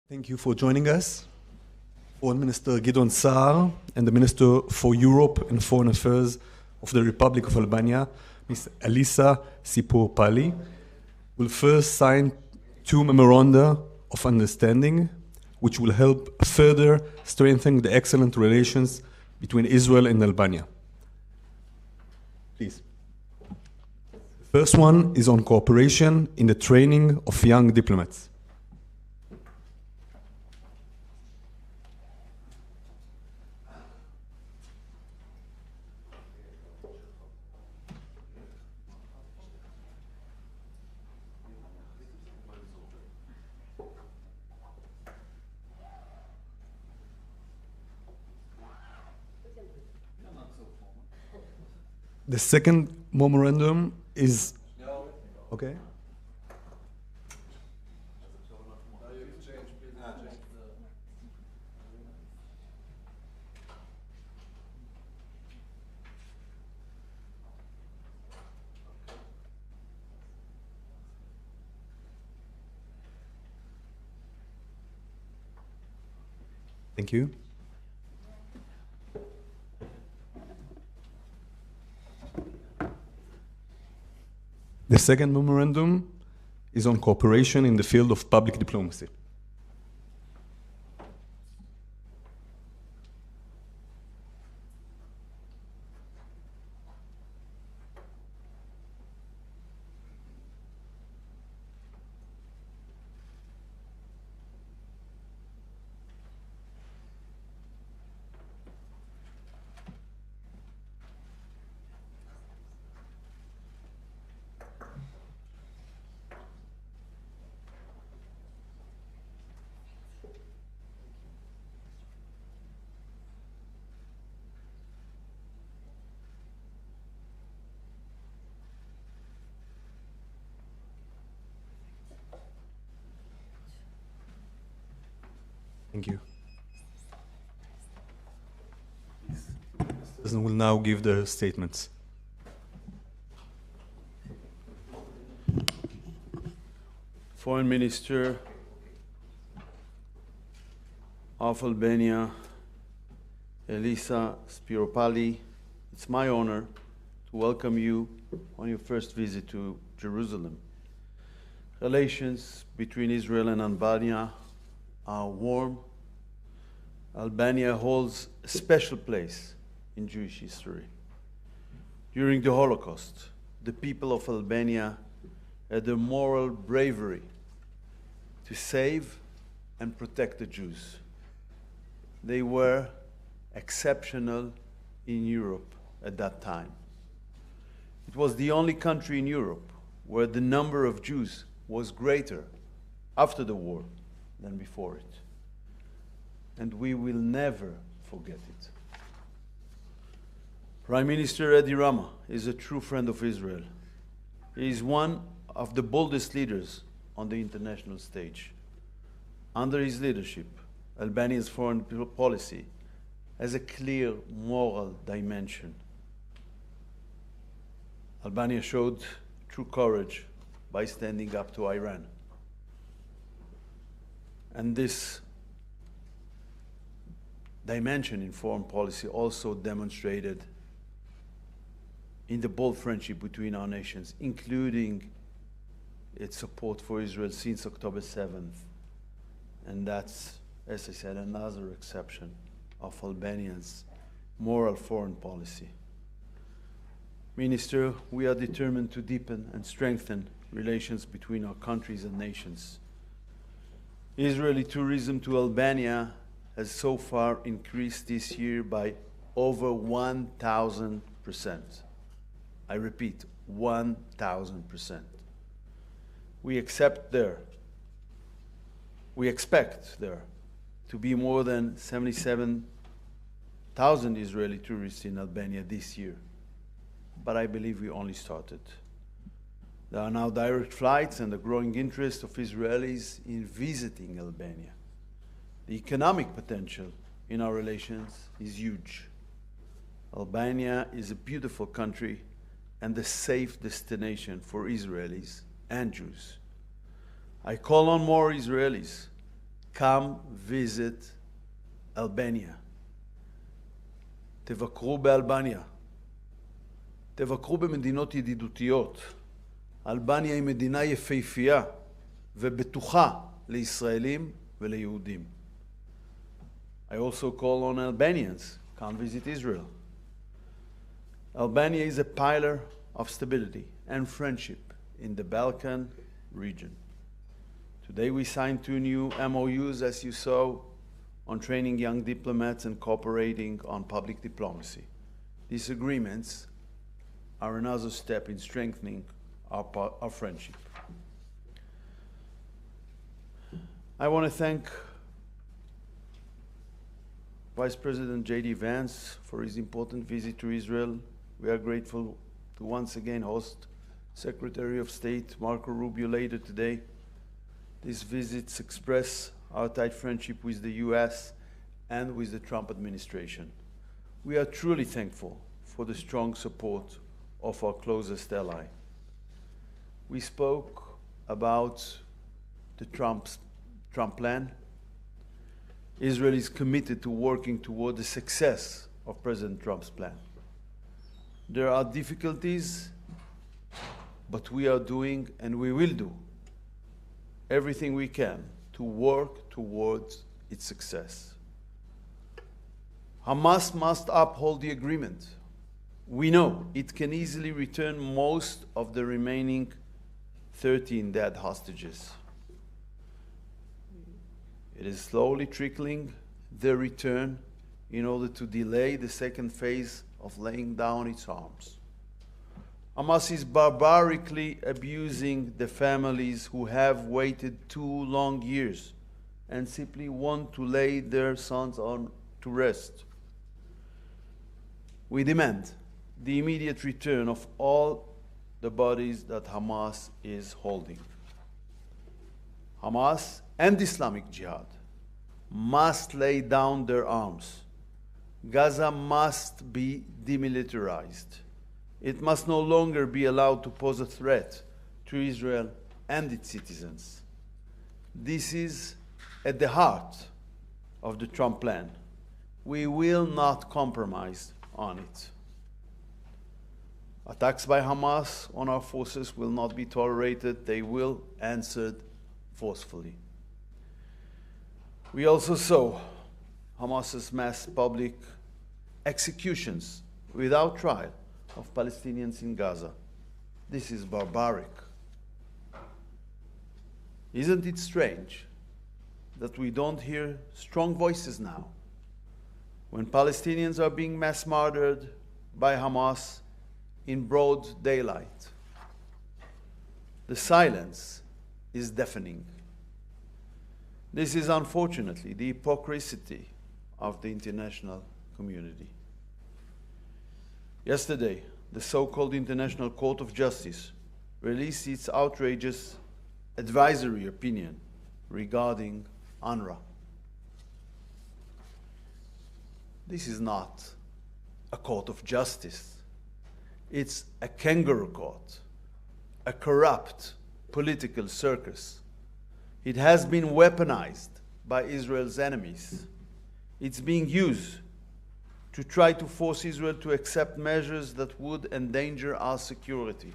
Thank you for joining us. Foreign Minister Gideon and the Minister for Europe and Foreign Affairs of the Republic of Albania, Ms. Elisa Spiropali, will first sign two memoranda of understanding which will help further strengthen the excellent relations between Israel and Albania. Please. The first one is on cooperation in the training of young diplomats. The second memorandum is okay. Thank you. The second memorandum is on cooperation in the field of public diplomacy. Thank you. Ministers will now give their statements. Foreign Minister of Albania, Elisa Spiropali, it's my honor to welcome you on your first visit to Jerusalem. Relations between Israel and Albania are warm. Albania holds a special place in Jewish history. During the Holocaust, the people of Albania had the moral bravery to save and protect the Jews. They were exceptional in Europe at that time. It was the only country in Europe where the number of Jews was greater after the war than before it. And we will never forget it. Prime Minister Edi Rama is a true friend of Israel. He is one of the boldest leaders on the international stage. Under his leadership, Albania's foreign policy has a clear moral dimension. Albania showed true courage by standing up to Iran. And this dimension in foreign policy also demonstrated in the bold friendship between our nations, including its support for Israel since October 7th. And that's, as I said, another exception of Albania's moral foreign policy. Minister, we are determined to deepen and strengthen relations between our countries and nations. Israeli tourism to Albania has so far increased this year by over 1,000%. I repeat, 1,000%. We expect there to be more than 77,000 Israeli tourists in Albania this year. But I believe we only started. There are now direct flights and a growing interest of Israelis in visiting Albania. The economic potential in our relations is huge. Albania is a beautiful country and a safe destination for Israelis and Jews. I call on more Israelis come visit Albania. תבקרו באלבניה. תבקרו במדינות ידידותיות. אלבניה היא מדינה יפהפייה ובטוחה לישראלים וליהודים. I also call on Albanians, come visit Israel. Albania is a pillar of stability and friendship in the Balkan region. Today we signed 2 new MOUs, as you saw, on training young diplomats and cooperating on public diplomacy. These agreements are another step in strengthening our friendship. I want to thank Vice President J.D. Vance for his important visit to Israel. We are grateful to once again host Secretary of State Marco Rubio later today. These visits express our tight friendship with the US and with the Trump administration. We are truly thankful for the strong support of our closest ally. We spoke about the Trump plan. Israel is committed to working toward the success of President Trump's plan. There are difficulties, but we are doing and we will do everything we can to work towards its success. Hamas must uphold the agreement. We know it can easily return most of the remaining 13 dead hostages. It is slowly trickling their return in order to delay the second phase of laying down its arms. Hamas is barbarically abusing the families who have waited 2 long years and simply want to lay their sons on to rest. We demand the immediate return of all the bodies that Hamas is holding. Hamas and Islamic Jihad must lay down their arms. Gaza must be demilitarized. It must no longer be allowed to pose a threat to Israel and its citizens. This is at the heart of the Trump plan. We will not compromise on it. Attacks by Hamas on our forces will not be tolerated. They will answer forcefully. We also saw Hamas's mass public executions without trial of Palestinians in Gaza. This is barbaric. Isn't it strange that we don't hear strong voices now when Palestinians are being mass murdered by Hamas in broad daylight? The silence is deafening. This is unfortunately the hypocrisy of the international community. Yesterday, the so-called International Court of Justice released its outrageous advisory opinion regarding UNRWA. This is not a court of justice. It's a kangaroo court, a corrupt political circus. It has been weaponized by Israel's enemies. It's being used to try to force Israel to accept measures that would endanger our security.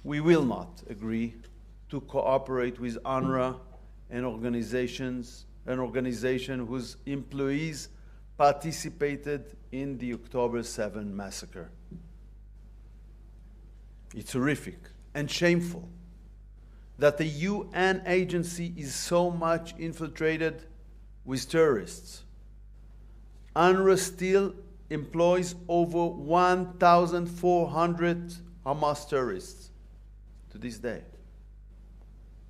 We will not agree to cooperate with UNRWA, an organization whose employees participated in the October 7 massacre. It's horrific and shameful that the UN agency is so much infiltrated with terrorists. UNRWA still employs over 1,400 Hamas terrorists to this day.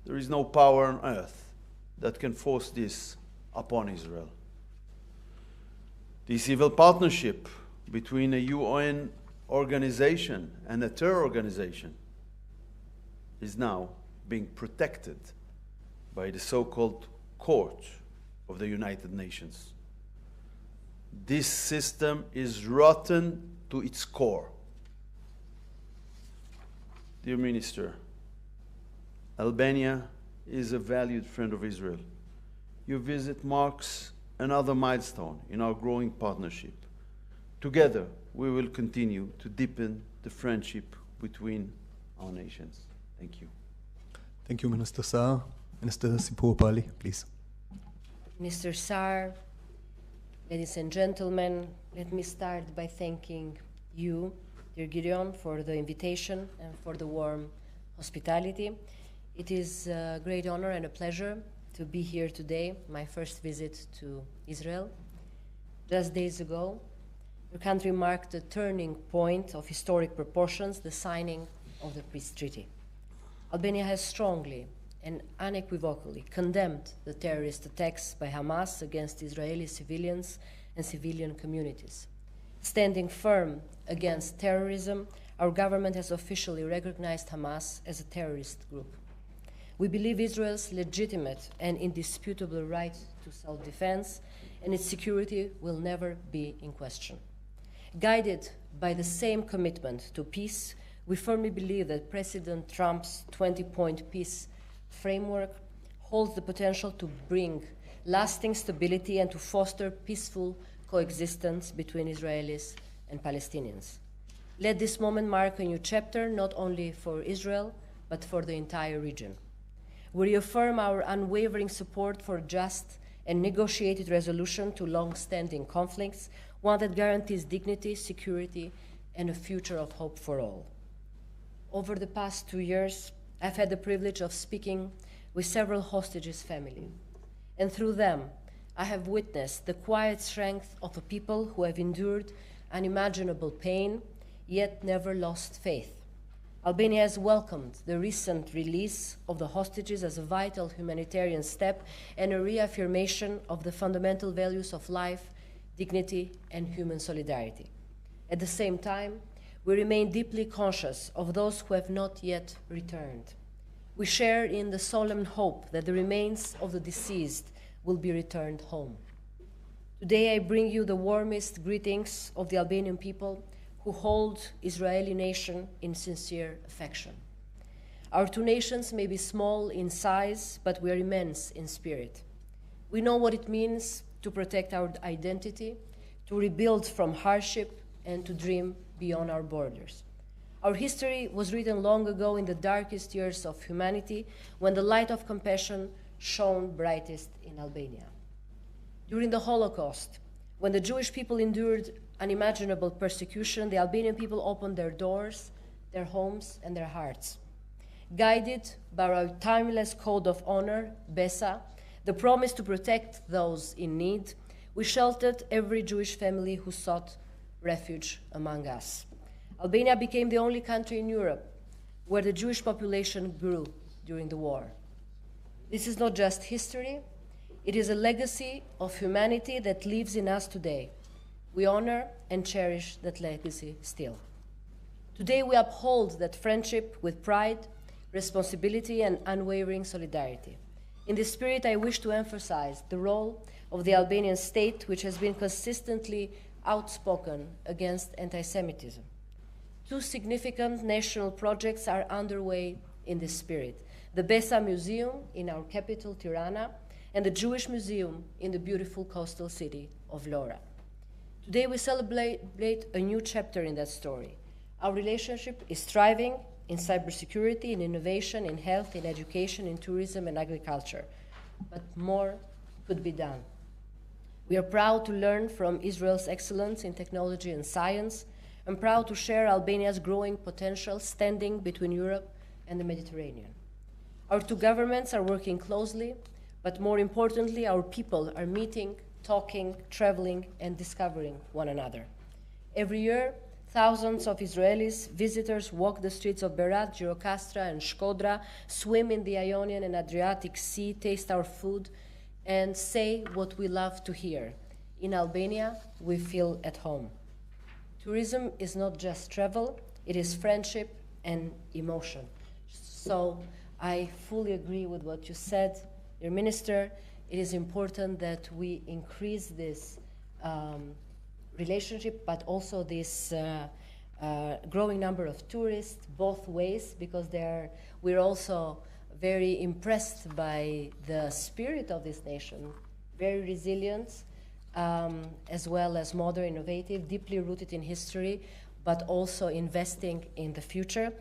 There is no power on earth that can force this upon Israel. This evil partnership between a UN organization and a terror organization is now being protected by the so-called Court of the United Nations. This system is rotten to its core. Dear Minister, Albania is a valued friend of Israel. Your visit marks another milestone in our growing partnership. Together, we will continue to deepen the friendship between our nations. Thank you. Thank you, Minister Saar. Minister Spiropali, please. Mr. Saar, ladies and gentlemen, let me start by thanking you, dear Gideon, for the invitation and for the warm hospitality. It is a great honor and a pleasure to be here today, my first visit to Israel. Just days ago, your country marked a turning point of historic proportions, the signing of the peace treaty. Albania has strongly and unequivocally condemned the terrorist attacks by Hamas against Israeli civilians and civilian communities. Standing firm against terrorism, our government has officially recognized Hamas as a terrorist group. We believe Israel's legitimate and indisputable right to self-defense and its security will never be in question. Guided by the same commitment to peace, we firmly believe that President Trump's 20-point peace framework holds the potential to bring lasting stability and to foster peaceful coexistence between Israelis and Palestinians. Let this moment mark a new chapter, not only for Israel, but for the entire region. We reaffirm our unwavering support for just and negotiated resolution to long-standing conflicts, one that guarantees dignity, security, and a future of hope for all. Over the past 2 years, I've had the privilege of speaking with several hostages' families, and through them, I have witnessed the quiet strength of a people who have endured unimaginable pain, yet never lost faith. Albania has welcomed the recent release of the hostages as a vital humanitarian step and a reaffirmation of the fundamental values of life, dignity, and human solidarity. At the same time, we remain deeply conscious of those who have not yet returned. We share in the solemn hope that the remains of the deceased will be returned home. Today I bring you the warmest greetings of the Albanian people who hold Israeli nation in sincere affection. Our two nations may be small in size, but we are immense in spirit. We know what it means to protect our identity, to rebuild from hardship, and to dream beyond our borders. Our history was written long ago in the darkest years of humanity, when the light of compassion shone brightest in Albania. During the Holocaust, when the Jewish people endured unimaginable persecution, the Albanian people opened their doors, their homes, and their hearts. Guided by our timeless code of honor, BESA, the promise to protect those in need, we sheltered every Jewish family who sought refuge among us. Albania became the only country in Europe where the Jewish population grew during the war. This is not just history, it is a legacy of humanity that lives in us today. We honor and cherish that legacy still. Today we uphold that friendship with pride, responsibility, and unwavering solidarity. In this spirit, I wish to emphasize the role of the Albanian state, which has been consistently outspoken against anti-Semitism. Two significant national projects are underway in this spirit: the Besa Museum in our capital, Tirana, and the Jewish Museum in the beautiful coastal city of Lora. Today we celebrate a new chapter in that story. Our relationship is thriving in cybersecurity, in innovation, in health, in education, in tourism and agriculture. But more could be done. We are proud to learn from Israel's excellence in technology and science, and proud to share Albania's growing potential standing between Europe and the Mediterranean. Our two governments are working closely, but more importantly, our people are meeting, talking, traveling, and discovering one another. Every year, thousands of Israelis visitors walk the streets of Berat, Gjirokastra, and Shkodra, swim in the Ionian and Adriatic Sea, taste our food, and say what we love to hear. In Albania, we feel at home. Tourism is not just travel, it is friendship and emotion. So I fully agree with what you said, dear Minister. It is important that we increase this relationship, but also this growing number of tourists, both ways, because we're also very impressed by the spirit of this nation, very resilient, as well as modern, innovative, deeply rooted in history, but also investing in the future.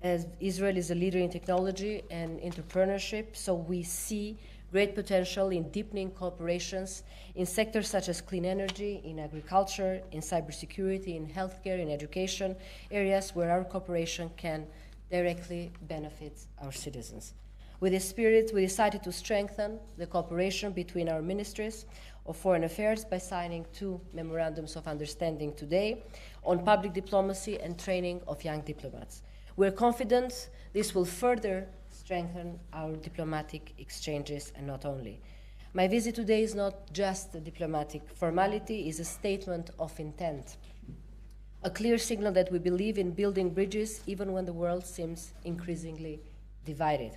As Israel is a leader in technology and entrepreneurship, so we see great potential in deepening cooperations in sectors such as clean energy, in agriculture, in cybersecurity, in healthcare, in education, areas where our cooperation can directly benefit our citizens. With this spirit, we decided to strengthen the cooperation between our ministries of Foreign Affairs by signing 2 memorandums of understanding today on public diplomacy and training of young diplomats. We're confident this will further strengthen our diplomatic exchanges, and not only. My visit today is not just a diplomatic formality, it's a statement of intent, a clear signal that we believe in building bridges even when the world seems increasingly divided.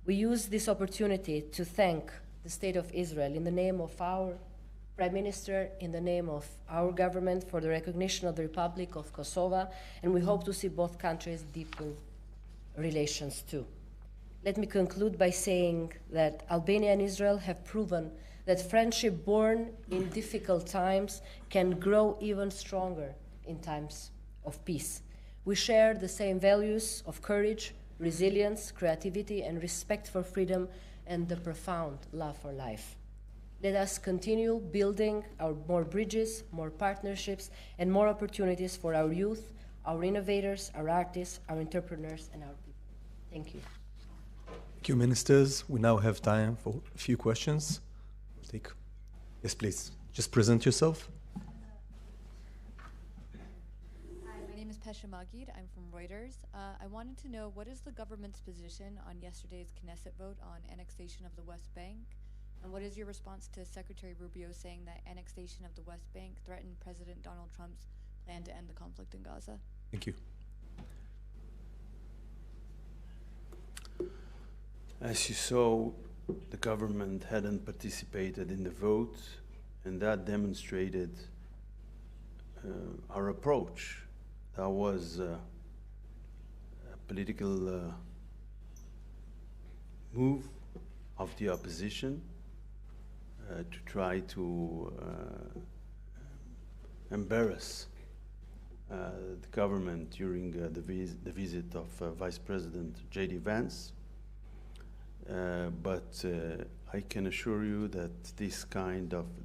We use this opportunity to thank the State of Israel in the name of our Prime Minister, in the name of our government, for the recognition of the Republic of Kosovo, and we hope to see both countries deepen relations too. Let me conclude by saying that Albania and Israel have proven that friendship born in difficult times can grow even stronger in times of peace. We share the same values of courage, resilience, creativity, and respect for freedom, and the profound love for life. Let us continue building more bridges, more partnerships, and more opportunities for our youth, our innovators, our artists, our entrepreneurs, and our people. Thank you. Thank you, ministers. We now have time for a few questions. Yes, please. Just present yourself. Hi, my name is Pesha Magid. I'm from Reuters. I wanted to know, what is the government's position on yesterday's Knesset vote on annexation of the West Bank? And what is your response to Secretary Rubio saying that annexation of the West Bank threatened President Donald Trump's plan to end the conflict in Gaza? Thank you. As you saw, the government hadn't participated in the vote, and that demonstrated our approach. That was a political move of the opposition to try to embarrass the government during the visit of Vice President J.D. Vance. But I can assure you that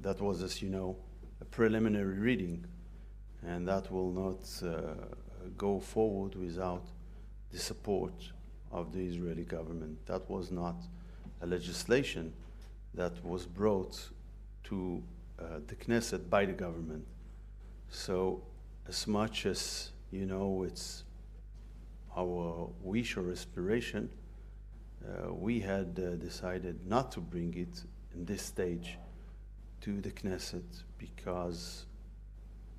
that was, as you know, a preliminary reading, and that will not go forward without the support of the Israeli government. That was not a legislation that was brought to the Knesset by the government. So as much as, you know, it's our wish or aspiration, we had decided not to bring it in this stage to the Knesset, because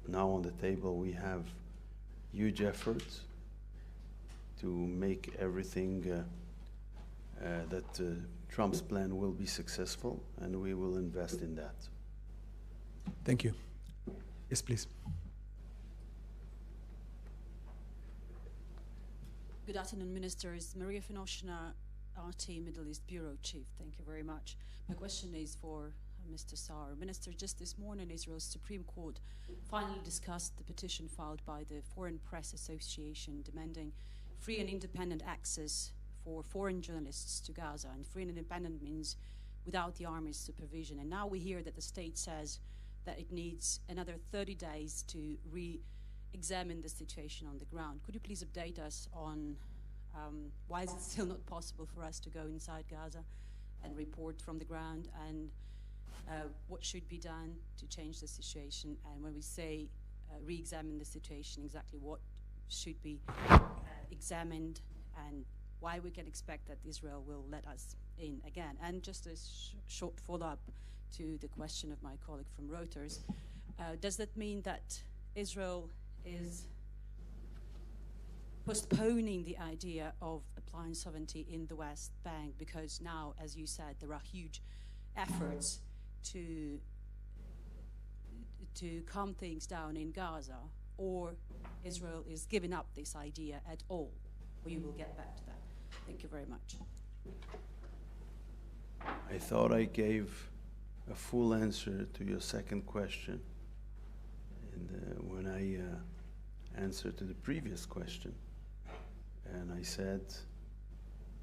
now on the table we have huge efforts to make everything that Trump's plan will be successful, and we will invest in that. Thank you. Yes, please. Good afternoon, Ministers. Maria Finoshina, RT Middle East Bureau Chief. Thank you very much. My question is for Mr. Saar. Minister, just this morning, Israel's Supreme Court finally discussed the petition filed by the Foreign Press Association demanding free and independent access for foreign journalists to Gaza. And free and independent means without the army's supervision. And now we hear that the state says that it needs another 30 days to re-examine the situation on the ground. Could you please update us on why is it still not possible for us to go inside Gaza and report from the ground, and what should be done to change the situation? And when we say re-examine the situation, exactly what should be examined, and why we can expect that Israel will let us in again? And just a short follow-up to the question of my colleague from Reuters, does that mean that Israel is postponing the idea of applying sovereignty in the West Bank, because now, as you said, there are huge efforts to calm things down in Gaza, or Israel is giving up this idea at all? We will get back to that. Thank you very much. I thought I gave a full answer to your second question, and when I answered to the previous question, and I said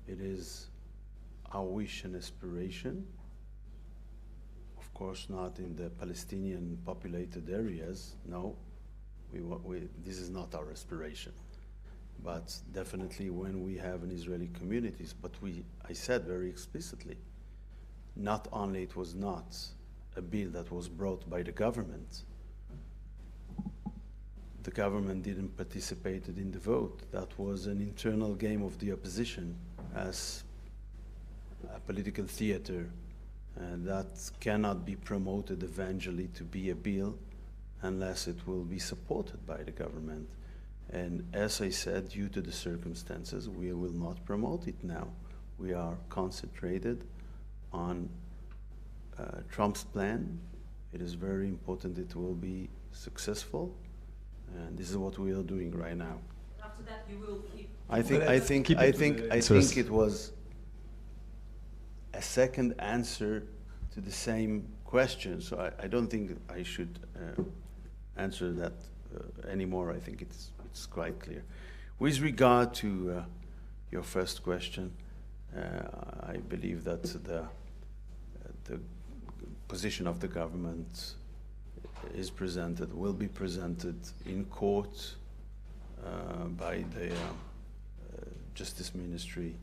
it is our wish and aspiration, of course not in the Palestinian populated areas, no, this is not our aspiration, but definitely when we have in Israeli communities, but I said very explicitly, not only it was not a bill that was brought by the government didn't participate in the vote. That was an internal game of the opposition as a political theater, and that cannot be promoted eventually to be a bill unless it will be supported by the government. And as I said, due to the circumstances, we will not promote it now. We are concentrated on Trump's plan. It is very important it will be successful, and this is what we are doing right now. After that, you will keep. I think it was a second answer to the same question, so I don't think I should answer that anymore. I think it's quite clear. With regard to your first question, I believe that the position of the government will be presented in court by the Justice Ministry,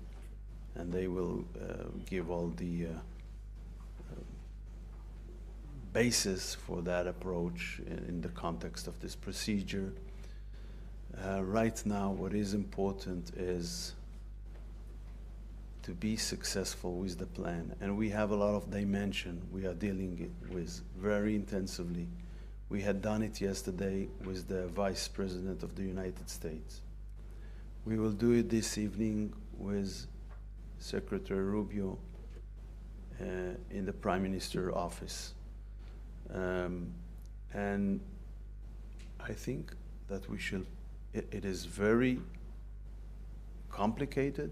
and they will give all the basis for that approach in the context of this procedure. Right now, what is important is to be successful with the plan, and we have a lot of dimension we are dealing with very intensively. We had done it yesterday with the Vice President of the United States. We will do it this evening with Secretary Rubio in the Prime Minister's office. And I think that it is very complicated.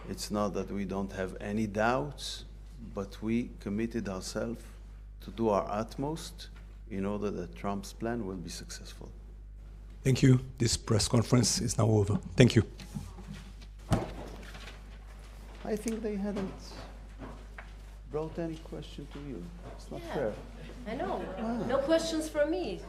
It's not that we don't have any doubts, but we committed ourselves to do our utmost in order that Trump's plan will be successful. Thank you. This press conference is now over. Thank you. I think they hadn't brought any question to you. It's not fair. I know. No questions from me.